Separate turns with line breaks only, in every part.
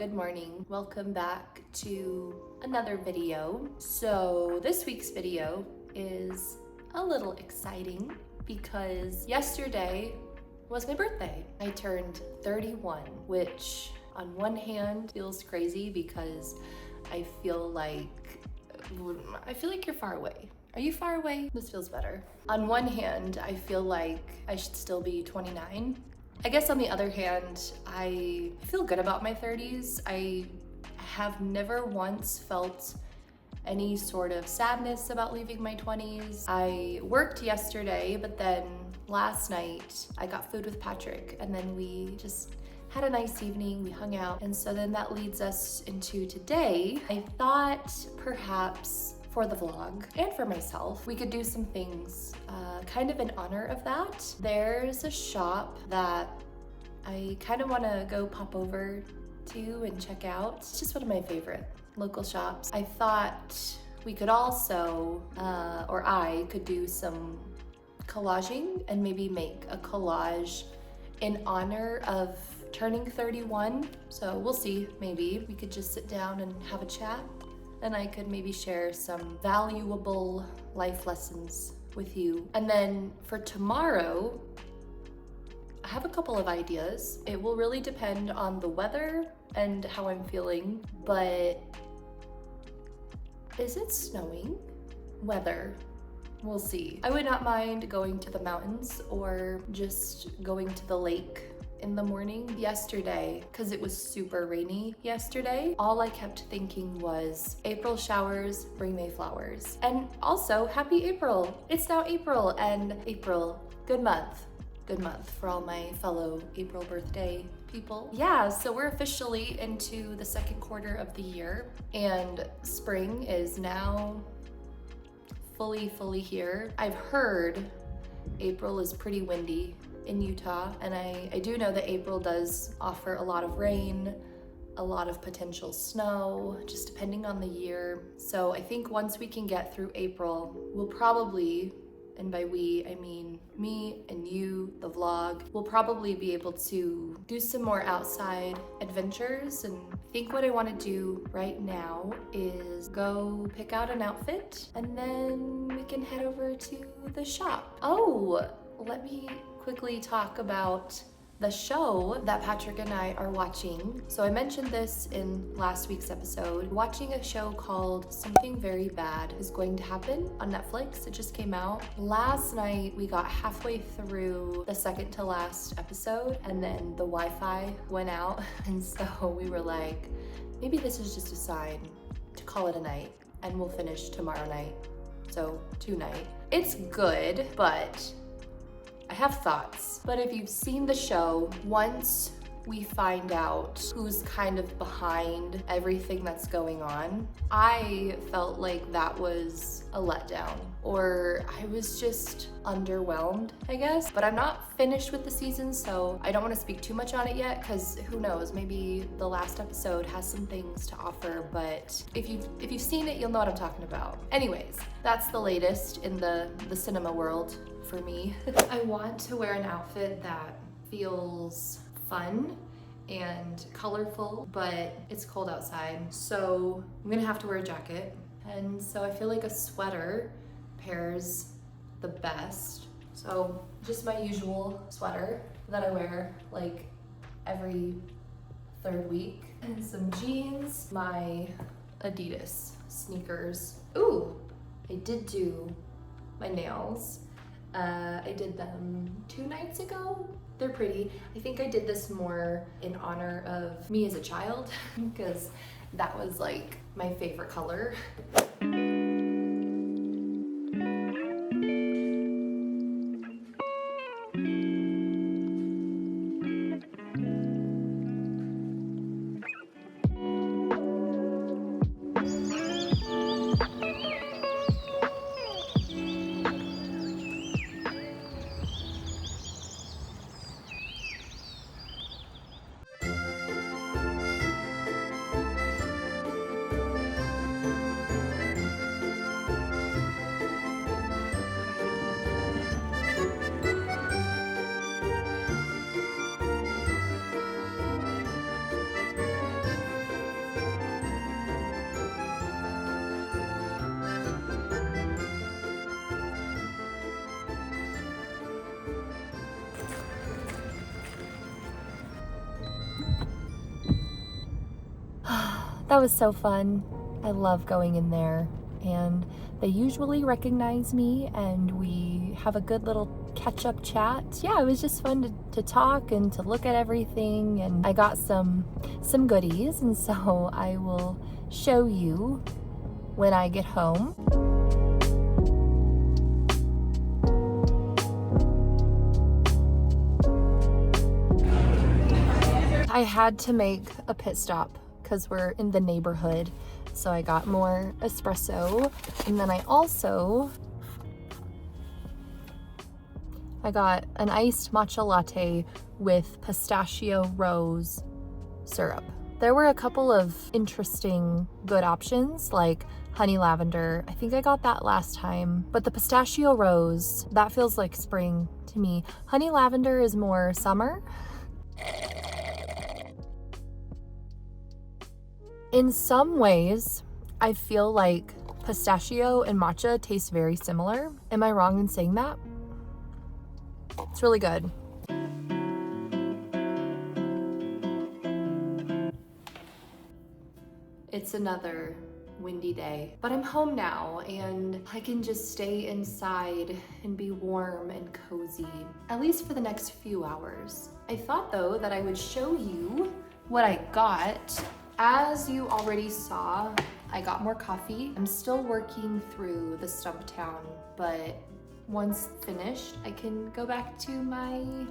good morning. Welcome back to another video. So this week's video is a little exciting because yesterday was my birthday. I turned 31, which on one hand feels crazy because I feel like you're far away. Are you far away? This feels better. On one hand, I feel like I should still be 29. I guess on the other hand, I feel good about my 30s. I have never once felt any sort of sadness about leaving my 20s. I worked yesterday, but then last night I got food with Patrick and then we just had a nice evening, we hung out. And so then that leads us into today. I thought perhaps for the vlog and for myself, we could do some things kind of in honor of that. There's a shop that I kind of want to go pop over to and check out. It's just one of my favorite local shops. I thought we could also, or I could do some collaging and maybe make a collage in honor of turning 31. So we'll see, maybe we could just sit down and have a chat and I could maybe share some valuable life lessons with you. And then for tomorrow, I have a couple of ideas. It will really depend on the weather and how I'm feeling, but is it snowing? Weather, we'll see. I would not mind going to the mountains or just going to the lake in the morning. Yesterday, because it was super rainy yesterday, all I kept thinking was April showers bring May flowers. And also happy April. It's now April, and April, good month for all my fellow April birthday people. Yeah, so we're officially into the second quarter of the year and spring is now fully here. I've heard April is pretty windy in Utah, and I do know that April does offer a lot of rain, a lot of potential snow, just depending on the year. So I think once we can get through April, we'll probably, and by we, I mean me and you, the vlog, we'll probably be able to do some more outside adventures. And I think what I want to do right now is go pick out an outfit and then we can head over to the shop. Oh, let me quickly talk about the show that Patrick and I are watching. So I mentioned this in last week's episode. Watching a show called Something Very Bad is Going to Happen on Netflix. It just came out. Last night we got halfway through the second to last episode and then the Wi-Fi went out. And so we were like, maybe this is just a sign to call it a night and we'll finish tomorrow night. So tonight. It's good, but I have thoughts. But if you've seen the show, once we find out who's kind of behind everything that's going on, I felt like that was a letdown, or I was just underwhelmed, I guess. But I'm not finished with the season, so I don't want to speak too much on it yet, because who knows, maybe the last episode has some things to offer. But if you've seen it, you'll know what I'm talking about. Anyways, that's the latest in the cinema world for me. I want to wear an outfit that feels fun and colorful, but it's cold outside, so I'm gonna have to wear a jacket. And so I feel like a sweater pairs the best. So just my usual sweater that I wear like every third week, and some jeans, my Adidas sneakers. Ooh, I did do my nails. I did them 2 nights ago. They're pretty. I think I did this more in honor of me as a child because that was like my favorite color. That was so fun. I love going in there, and they usually recognize me and we have a good little catch-up chat. Yeah, it was just fun to talk and to look at everything, and I got some goodies, and so I will show you when I get home. I had to make a pit stop because we're in the neighborhood. So I got more espresso, and then I got an iced matcha latte with pistachio rose syrup. There were a couple of interesting good options like honey lavender. I think I got that last time, but the pistachio rose, that feels like spring to me. Honey lavender is more summer. In some ways, I feel like pistachio and matcha taste very similar. Am I wrong in saying that? It's really good. It's another windy day, but I'm home now and I can just stay inside and be warm and cozy, at least for the next few hours. I thought though that I would show you what I got. As you already saw, I got more coffee. I'm still working through the Stumptown, but once finished, I can go back to my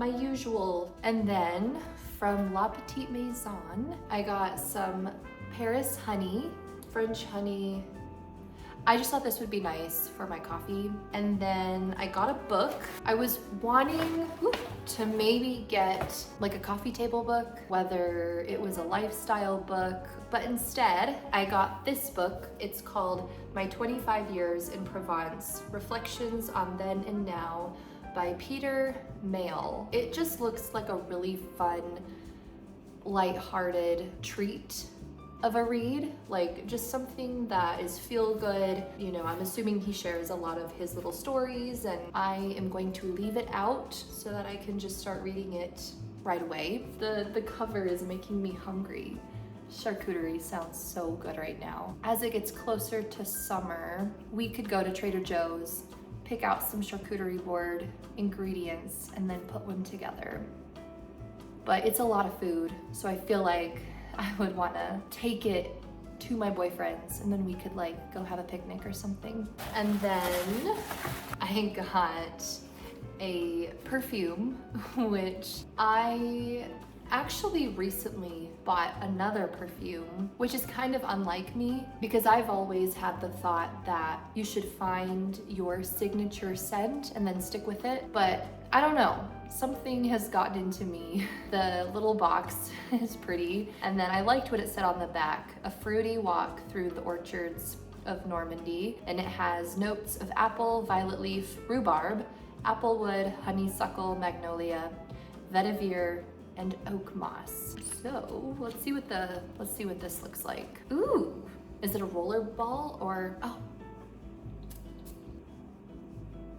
usual. And then from La Petite Maison, I got some Paris honey, French honey. I just thought this would be nice for my coffee. And then I got a book. I was wanting to maybe get like a coffee table book, whether it was a lifestyle book, but instead I got this book. It's called My 25 Years in Provence, Reflections on Then and Now by Peter Mayle. It just looks like a really fun, lighthearted treat of a read, like just something that is feel good. You know, I'm assuming he shares a lot of his little stories, and I am going to leave it out so that I can just start reading it right away. The cover is making me hungry. Charcuterie sounds so good right now. As it gets closer to summer, we could go to Trader Joe's, pick out some charcuterie board ingredients, and then put one together. But it's a lot of food, so I feel like I would want to take it to my boyfriend's and then we could like go have a picnic or something. And then I got a perfume, which I actually recently bought another perfume, which is kind of unlike me because I've always had the thought that you should find your signature scent and then stick with it. But I don't know, something has gotten into me. The little box is pretty, and then I liked what it said on the back, a fruity walk through the orchards of Normandy, and it has notes of apple, violet leaf, rhubarb, applewood, honeysuckle, magnolia, vetiver, and oak moss. So let's see what this looks like. Ooh, is it a roller ball or, oh,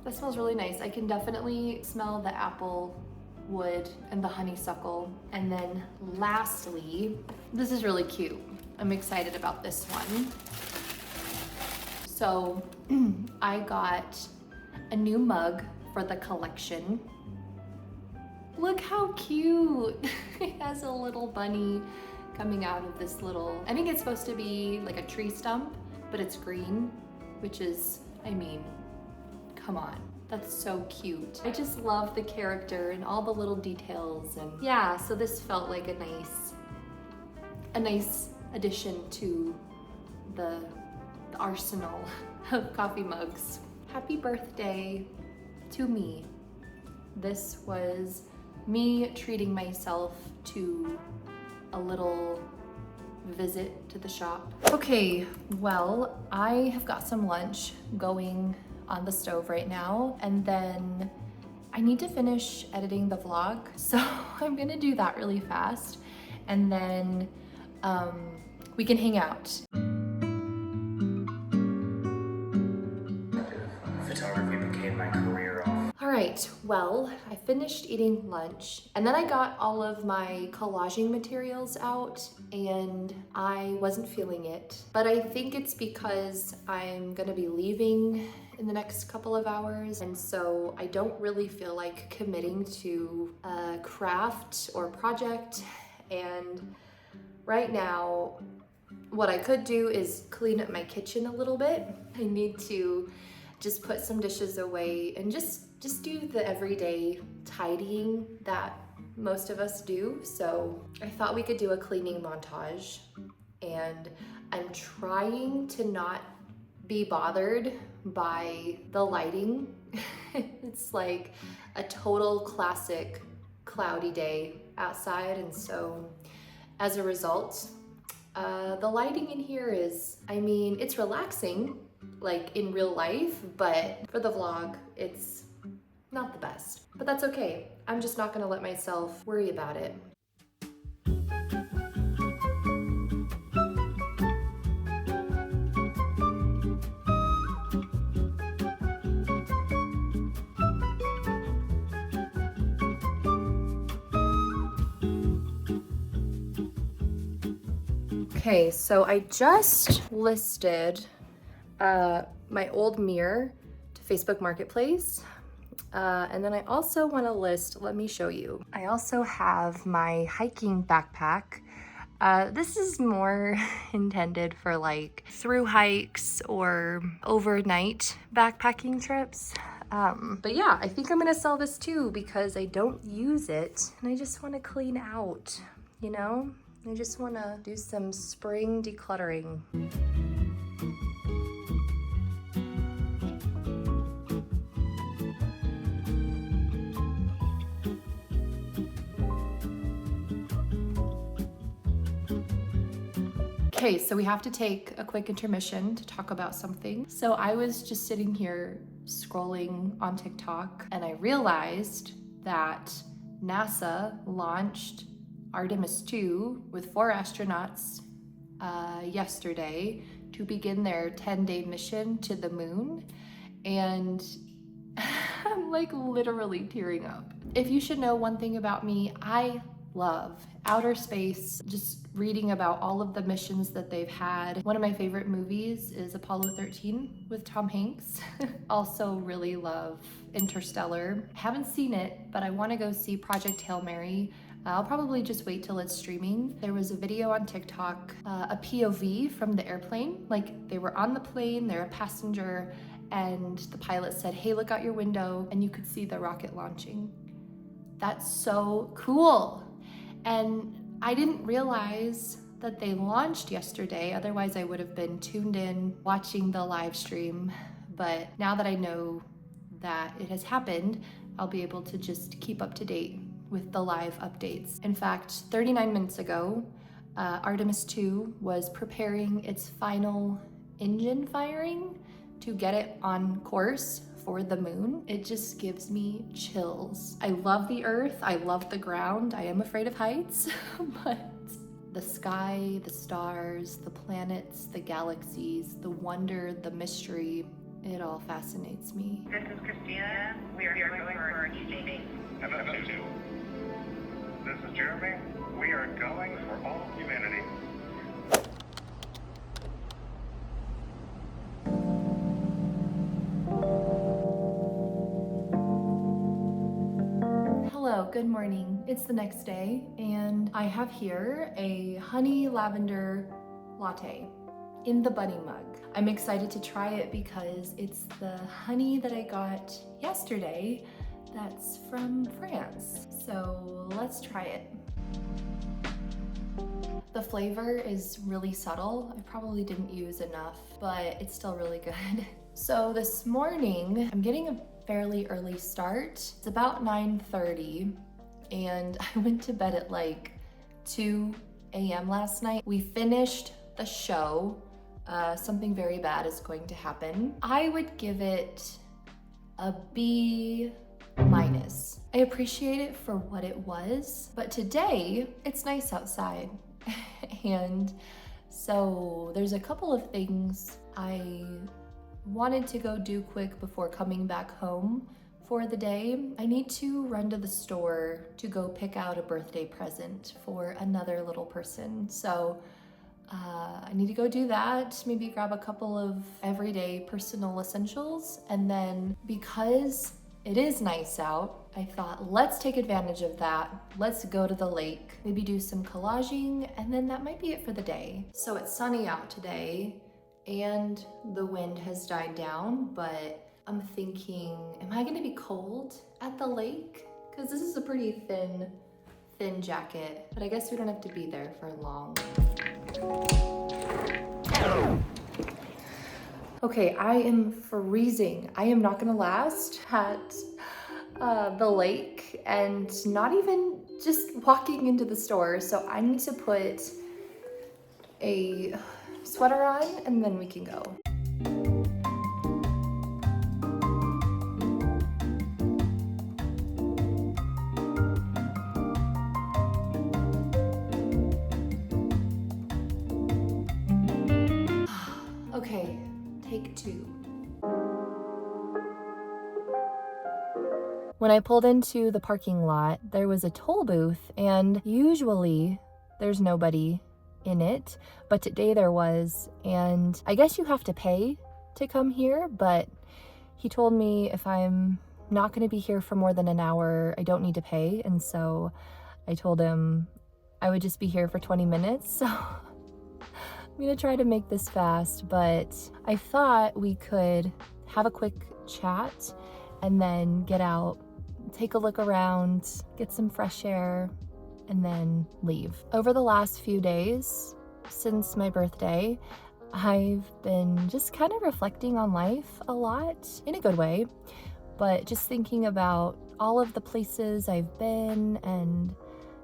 that smells really nice. I can definitely smell the apple wood and the honeysuckle. And then lastly, this is really cute. I'm excited about this one. So I got a new mug for the collection. Look how cute. It has a little bunny coming out of this little, I think it's supposed to be like a tree stump, but it's green, which is, I mean, come on, that's so cute. I just love the character and all the little details, and yeah, so this felt like a nice addition to the arsenal of coffee mugs. Happy birthday to me. This was me treating myself to a little visit to the shop. Okay, well, I have got some lunch going on the stove right now, and then I need to finish editing the vlog, so I'm gonna do that really fast, and then we can hang out. Photography became my career. All right, right, well, I finished eating lunch and then I got all of my collaging materials out and I wasn't feeling it. But I think it's because I'm gonna be leaving in the next couple of hours, and so I don't really feel like committing to a craft or project. And right now, what I could do is clean up my kitchen a little bit. I need to just put some dishes away and just do the everyday tidying that most of us do. So I thought we could do a cleaning montage, and I'm trying to not be bothered by the lighting. It's like a total classic cloudy day outside, and so as a result, the lighting in here is, I mean, it's relaxing, like in real life, but for the vlog, it's not the best. But that's okay. I'm just not gonna let myself worry about it. Okay, so I just listed my old mirror to Facebook Marketplace. And then I also want to list, let me show you. I also have my hiking backpack. This is more intended for like through hikes or overnight backpacking trips. But yeah, I think I'm gonna sell this too because I don't use it and I just want to clean out, you know? I just want to do some spring decluttering. Okay, so we have to take a quick intermission to talk about something. So I was just sitting here scrolling on TikTok and I realized that NASA launched Artemis 2 with 4 astronauts yesterday to begin their 10-day mission to the moon. And I'm like literally tearing up. If you should know one thing about me, I love outer space, just reading about all of the missions that they've had. One of my favorite movies is Apollo 13 with Tom Hanks. Also really love Interstellar. Haven't seen it, but I want to go see Project Hail Mary. I'll probably just wait till it's streaming. There was a video on TikTok, a POV from the airplane. Like they were on the plane, they're a passenger, and the pilot said, "Hey, look out your window," and you could see the rocket launching. That's so cool. And I didn't realize that they launched yesterday. Otherwise I would have been tuned in watching the live stream. But now that I know that it has happened, I'll be able to just keep up to date with the live updates. In fact, 39 minutes ago, Artemis 2 was preparing its final engine firing to get it on course for the moon. It just gives me chills. I love the earth, I love the ground. I am afraid of heights, but the sky, the stars, the planets, the galaxies, the wonder, the mystery, it all fascinates me.
This is Christina. We are going for ashlee.
FF2. This is Jeremy. We are going for all humanity.
Hello, good morning. It's the next day and I have here a honey lavender latte in the bunny mug. I'm excited to try it because it's the honey that I got yesterday that's from France. So let's try it. The flavor is really subtle. I probably didn't use enough, but it's still really good. So this morning, I'm getting a fairly early start. It's about 9:30 and I went to bed at like 2 a.m. last night. We finished the show. Something very bad is going to happen. I would give it a B-. I appreciate it for what it was, but today it's nice outside. And so there's a couple of things I wanted to go do quick before coming back home for the day. I need to run to the store to go pick out a birthday present for another little person. So I need to go do that, maybe grab a couple of everyday personal essentials. And then because it is nice out, I thought, let's take advantage of that. Let's go to the lake, maybe do some collaging, and then that might be it for the day. So it's sunny out today and the wind has died down, but I'm thinking, am I gonna be cold at the lake? Because this is a pretty thin jacket, but I guess we don't have to be there for long. Okay, I am freezing. I am not gonna last at the lake and not even just walking into the store. So I need to put a sweater on and then we can go. Okay, take two. When I pulled into the parking lot, there was a toll booth, and usually there's nobody in it, but today there was, and I guess you have to pay to come here, but he told me if I'm not going to be here for more than an hour, I don't need to pay, and so I told him I would just be here for 20 minutes, so I'm gonna try to make this fast, but I thought we could have a quick chat and then get out, take a look around, get some fresh air, and then leave. Over the last few days, since my birthday, I've been just kind of reflecting on life a lot, in a good way, but just thinking about all of the places I've been and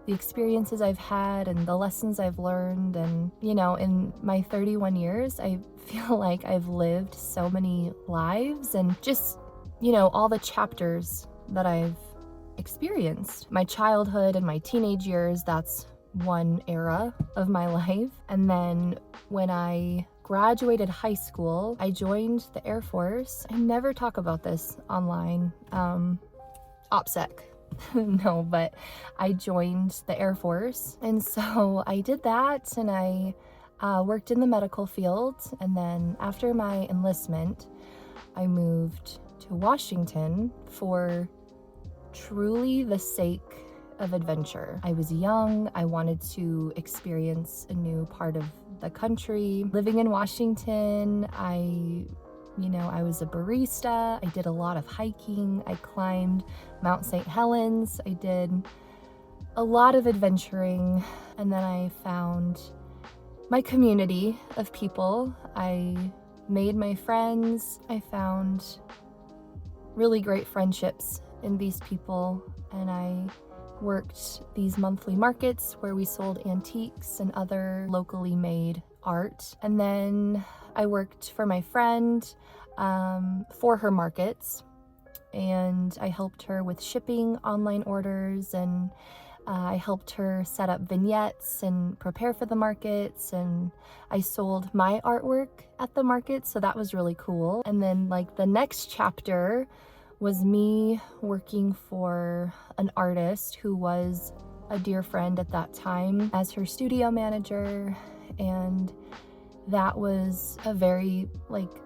the experiences I've had and the lessons I've learned. And, you know, in my 31 years, I feel like I've lived so many lives and just, you know, all the chapters that I've experienced. My childhood and my teenage years, that's one era of my life. And then when I graduated high school, I joined the Air Force. I never talk about this online. OPSEC. No, but I joined the Air Force, and so I did that, and I worked in the medical field, and then after my enlistment, I moved to Washington for truly the sake of adventure. I was young, I wanted to experience a new part of the country. Living in Washington, I was a barista. I did a lot of hiking. I climbed Mount St. Helens. I did a lot of adventuring. And then I found my community of people. I made my friends. I found really great friendships in these people. And I worked these monthly markets where we sold antiques and other locally made art. And then I worked for my friend for her markets, and I helped her with shipping, online orders, and I helped her set up vignettes and prepare for the markets, and I sold my artwork at the market, so that was really cool. And then like the next chapter was me working for an artist who was a dear friend at that time as her studio manager, and that was a very,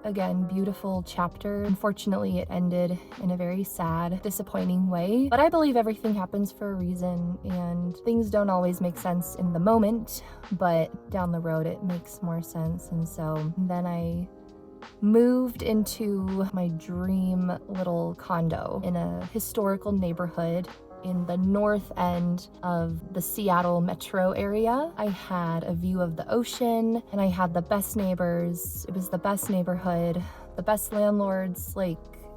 again, beautiful chapter. Unfortunately, it ended in a very sad, disappointing way. But I believe everything happens for a reason, and things don't always make sense in the moment, but down the road it makes more sense. And so then I moved into my dream little condo in a historical neighborhood in the north end of the Seattle metro area. I had a view of the ocean, and I had the best neighbors. It was the best neighborhood, the best landlords,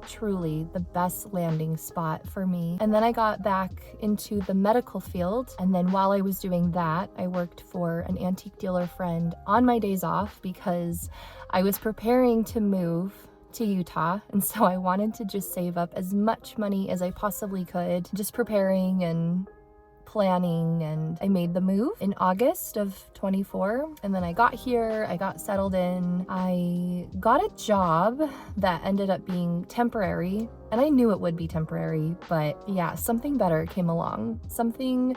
truly the best landing spot for me. And then I got back into the medical field, and then while I was doing that, I worked for an antique dealer friend on my days off because I was preparing to move to Utah, and so I wanted to just save up as much money as I possibly could, just preparing and planning, and I made the move in August of 24. And then I got here, I got settled in, I got a job that ended up being temporary. And I knew it would be temporary, but yeah, something better came along. Something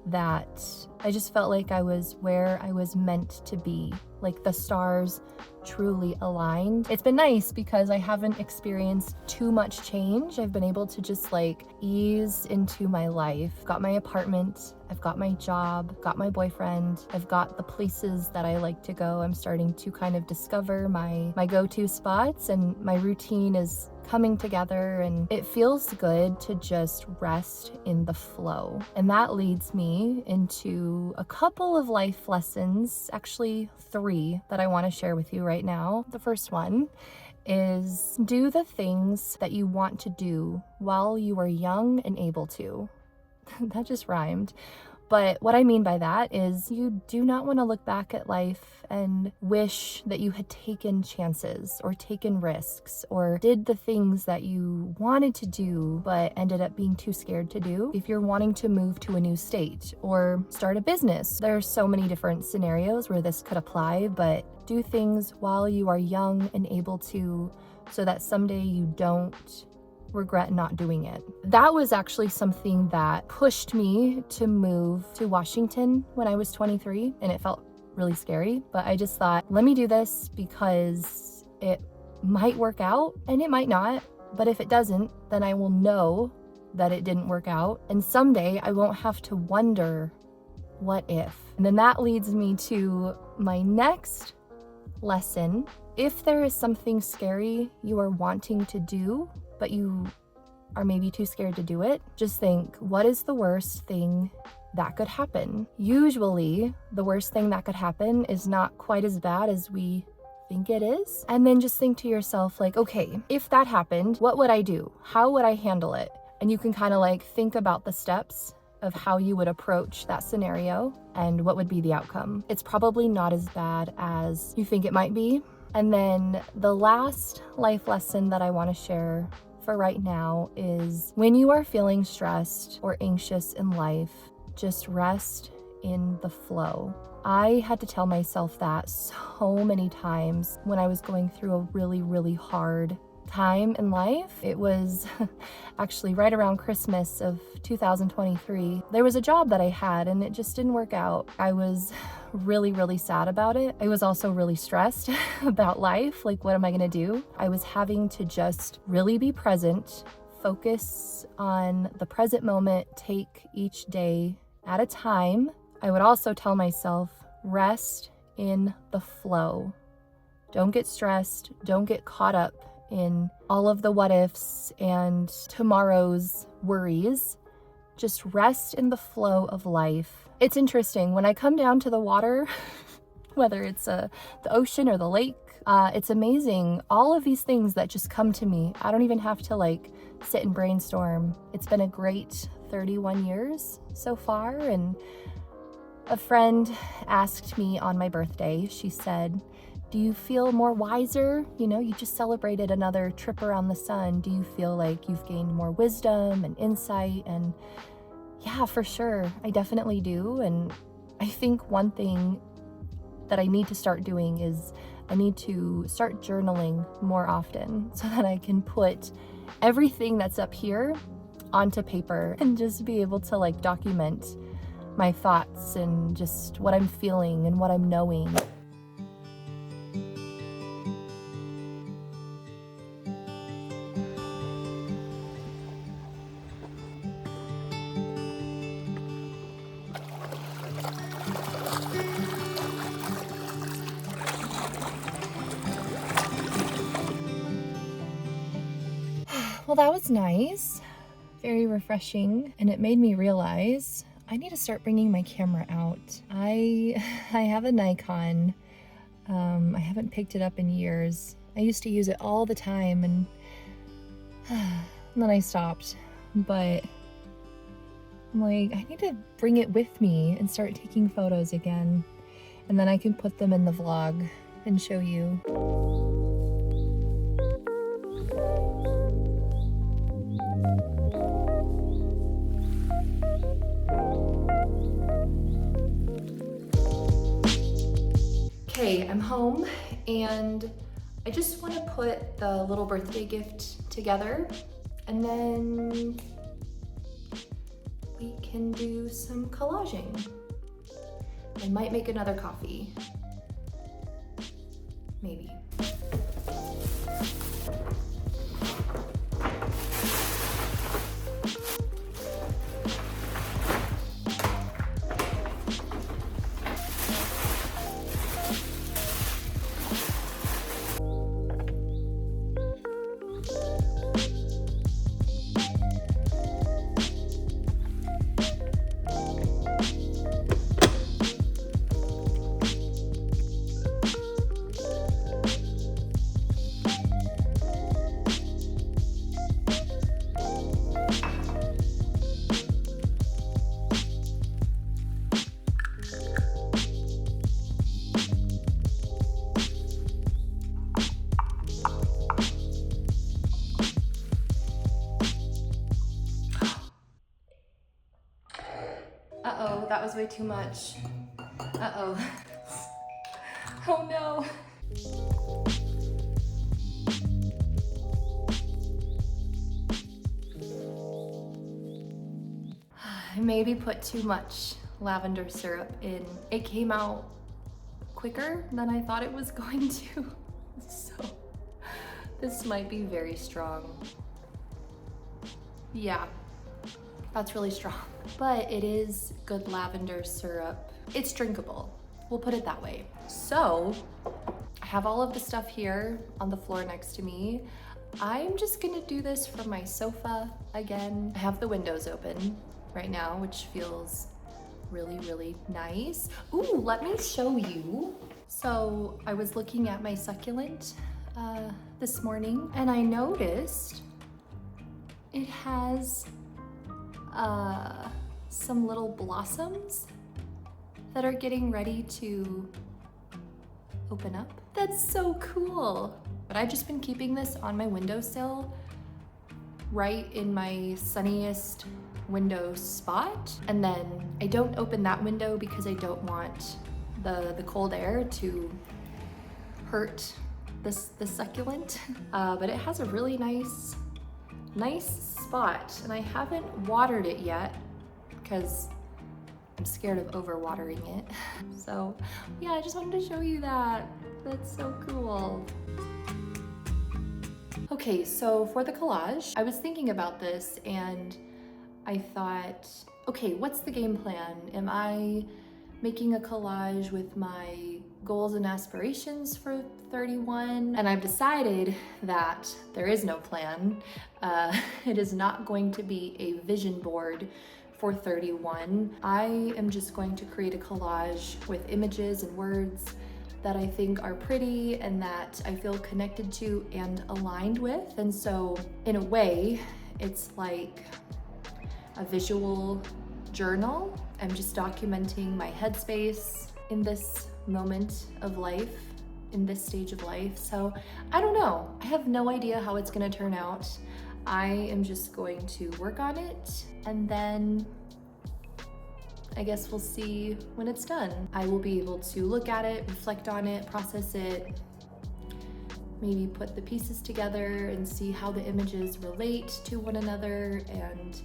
that I just felt like I was where I was meant to be. Like the stars truly aligned. It's been nice because I haven't experienced too much change. I've been able to just like ease into my life. Got my apartment, I've got my job, got my boyfriend, I've got the places that I like to go. I'm starting to kind of discover my go-to spots, and my routine is coming together, and it feels good to just rest in the flow. And that leads me into a couple of life lessons, actually 3 that I want to share with you right now. The first one is do the things that you want to do while you are young and able to. That just rhymed. But what I mean by that is you do not want to look back at life and wish that you had taken chances or taken risks or did the things that you wanted to do but ended up being too scared to do. If you're wanting to move to a new state or start a business, there are so many different scenarios where this could apply, but do things while you are young and able to, so that someday you don't regret not doing it. That was actually something that pushed me to move to Washington when I was 23, and it felt really scary, but I just thought, let me do this because it might work out and it might not, but if it doesn't, then I will know that it didn't work out, and someday I won't have to wonder what if. And then that leads me to my next lesson. If there is something scary you are wanting to do, but you are maybe too scared to do it, just think, what is the worst thing that could happen? Usually, the worst thing that could happen is not quite as bad as we think it is. And then just think to yourself, like, okay, if that happened, what would I do? How would I handle it? And you can kind of like think about the steps of how you would approach that scenario and what would be the outcome. It's probably not as bad as you think it might be. And then the last life lesson that I want to share for right now is when you are feeling stressed or anxious in life, just rest in the flow. I had to tell myself that so many times when I was going through a really, really hard time in life. It was actually right around Christmas of 2023. There was a job that I had and it just didn't work out. I was really, really sad about it. I was also really stressed about life. Like, what am I gonna do? I was having to just really be present, focus on the present moment, take each day at a time. I would also tell myself, rest in the flow. Don't get stressed. Don't get caught up in all of the what ifs and tomorrow's worries. Just rest in the flow of life. It's interesting, when I come down to the water, whether it's the ocean or the lake, it's amazing. All of these things that just come to me. I don't even have to like sit and brainstorm. It's been a great 31 years so far. And a friend asked me on my birthday, she said, do you feel more wiser? You know, you just celebrated another trip around the sun. Do you feel like you've gained more wisdom and insight? And yeah, for sure, I definitely do. And I think one thing that I need to start doing is I need to start journaling more often so that I can put everything that's up here onto paper and just be able to like document my thoughts and just what I'm feeling and what I'm knowing. Well, that was nice, very refreshing, and it made me realize I need to start bringing my camera out. I have a Nikon. I haven't picked it up in years. I used to use it all the time, and then I stopped. But I'm like, I need to bring it with me and start taking photos again, and then I can put them in the vlog and show you. Okay, I'm home and I just want to put the little birthday gift together and then we can do some collaging. I might make another coffee. Maybe. Uh-oh, that was way too much. Uh-oh. Oh no. I maybe put too much lavender syrup in. It came out quicker than I thought it was going to. So this might be very strong. Yeah, that's really strong. But it is good lavender syrup. It's drinkable. We'll put it that way. So I have all of the stuff here on the floor next to me. I'm just gonna do this from my sofa again. I have the windows open right now, which feels really, really nice. Ooh, let me show you. So I was looking at my succulent this morning and I noticed it has some little blossoms that are getting ready to open up. That's so cool. But I've just been keeping this on my windowsill, right in my sunniest window spot. And then I don't open that window because I don't want the cold air to hurt the succulent. But it has a really nice spot, and I haven't watered it yet because I'm scared of overwatering it. So yeah, I just wanted to show you that. That's so cool. Okay, so for the collage, I was thinking about this and I thought, okay, what's the game plan? Am I making a collage with my goals and aspirations for 31? And I've decided that there is no plan. It is not going to be a vision board for 31. I am just going to create a collage with images and words that I think are pretty and that I feel connected to and aligned with. And so in a way, it's like a visual journal. I'm just documenting my headspace in this moment of life, in this stage of life. So I don't know. I have no idea how it's gonna turn out. I am just going to work on it and then I guess we'll see when it's done. I will be able to look at it, reflect on it, process it, maybe put the pieces together and see how the images relate to one another, and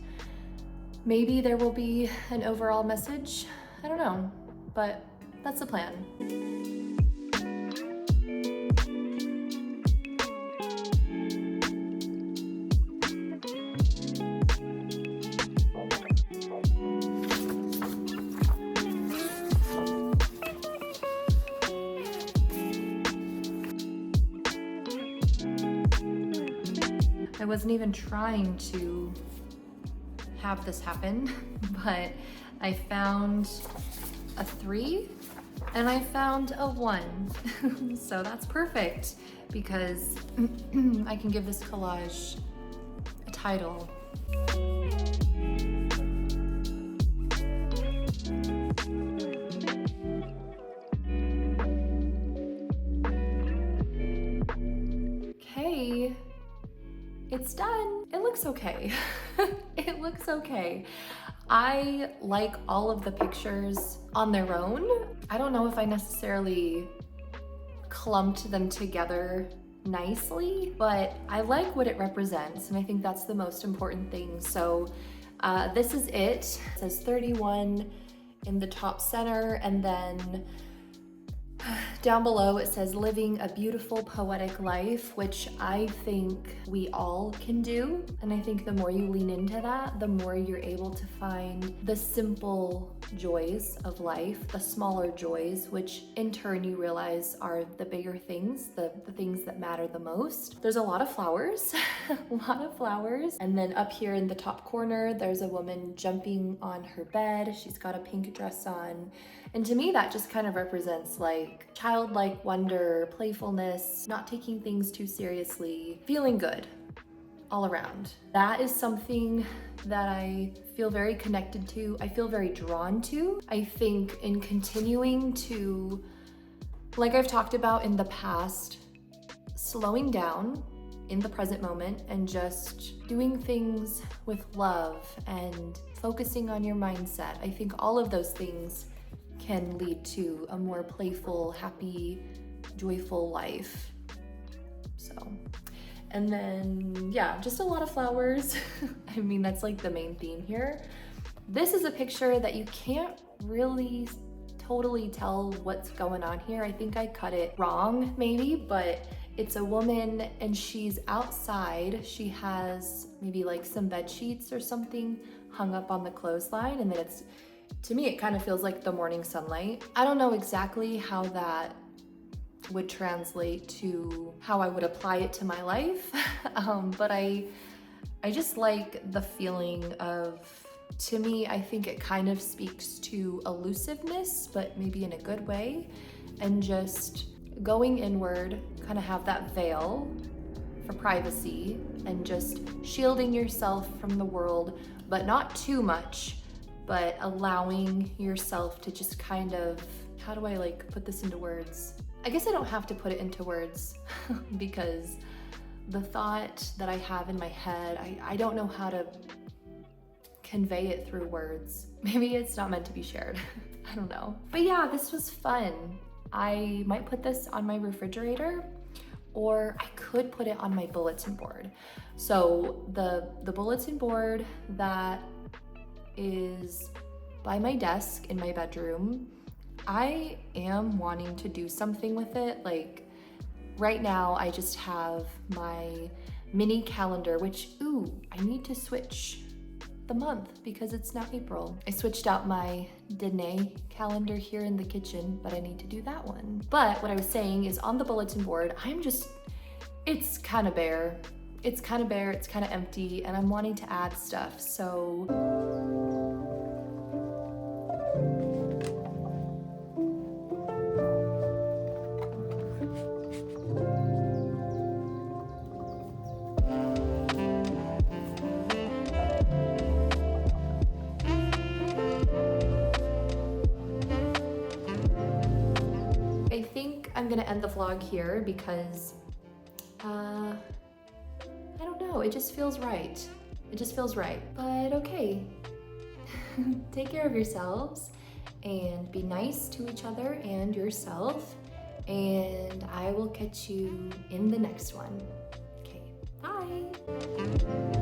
maybe there will be an overall message. I don't know, but that's the plan. I wasn't even trying to have this happen, but I found a 3 and I found a 1. So that's perfect because I can give this collage a title. Okay. It's done. It looks okay. It looks okay. I like all of the pictures on their own. I don't know if I necessarily clumped them together nicely, but I like what it represents, and I think that's the most important thing. So this is it. It says 31 in the top center, and then down below it says living a beautiful poetic life, which I think we all can do. And I think the more you lean into that, the more you're able to find the simple joys of life, the smaller joys, which in turn you realize are the bigger things, the things that matter the most. There's a lot of flowers, a lot of flowers. And then up here in the top corner, there's a woman jumping on her bed. She's got a pink dress on. And to me, that just kind of represents like childlike wonder, playfulness, not taking things too seriously, feeling good all around. That is something that I feel very connected to. I feel very drawn to. I think in continuing to, like I've talked about in the past, slowing down in the present moment and just doing things with love and focusing on your mindset. I think all of those things can lead to a more playful, happy, joyful life. So, and then, yeah, just a lot of flowers. I mean, that's like the main theme here. This is a picture that you can't really totally tell what's going on here. I think I cut it wrong maybe, but it's a woman and she's outside. She has maybe like some bed sheets or something hung up on the clothesline, and then it's, to me, it kind of feels like the morning sunlight. I don't know exactly how that would translate to how I would apply it to my life, but I just like the feeling of, to me, I think it kind of speaks to elusiveness, but maybe in a good way, and just going inward, kind of have that veil for privacy and just shielding yourself from the world, but not too much, but allowing yourself to just kind of, how do I like put this into words? I guess I don't have to put it into words because the thought that I have in my head, I don't know how to convey it through words. Maybe it's not meant to be shared. I don't know. But yeah, this was fun. I might put this on my refrigerator, or I could put it on my bulletin board. So the bulletin board that is by my desk in my bedroom, I am wanting to do something with it. Like right now I just have my mini calendar, which, ooh, I need to switch the month because it's now April. I switched out my Dene calendar here in the kitchen, but I need to do that one. But what I was saying is on the bulletin board, it's kind of bare. It's kind of bare, it's kind of empty, and I'm wanting to add stuff. So I think I'm gonna end the vlog here because I don't know, it just feels right. It just feels right. But okay, take care of yourselves and be nice to each other and yourself, and I will catch you in the next one. Okay, bye.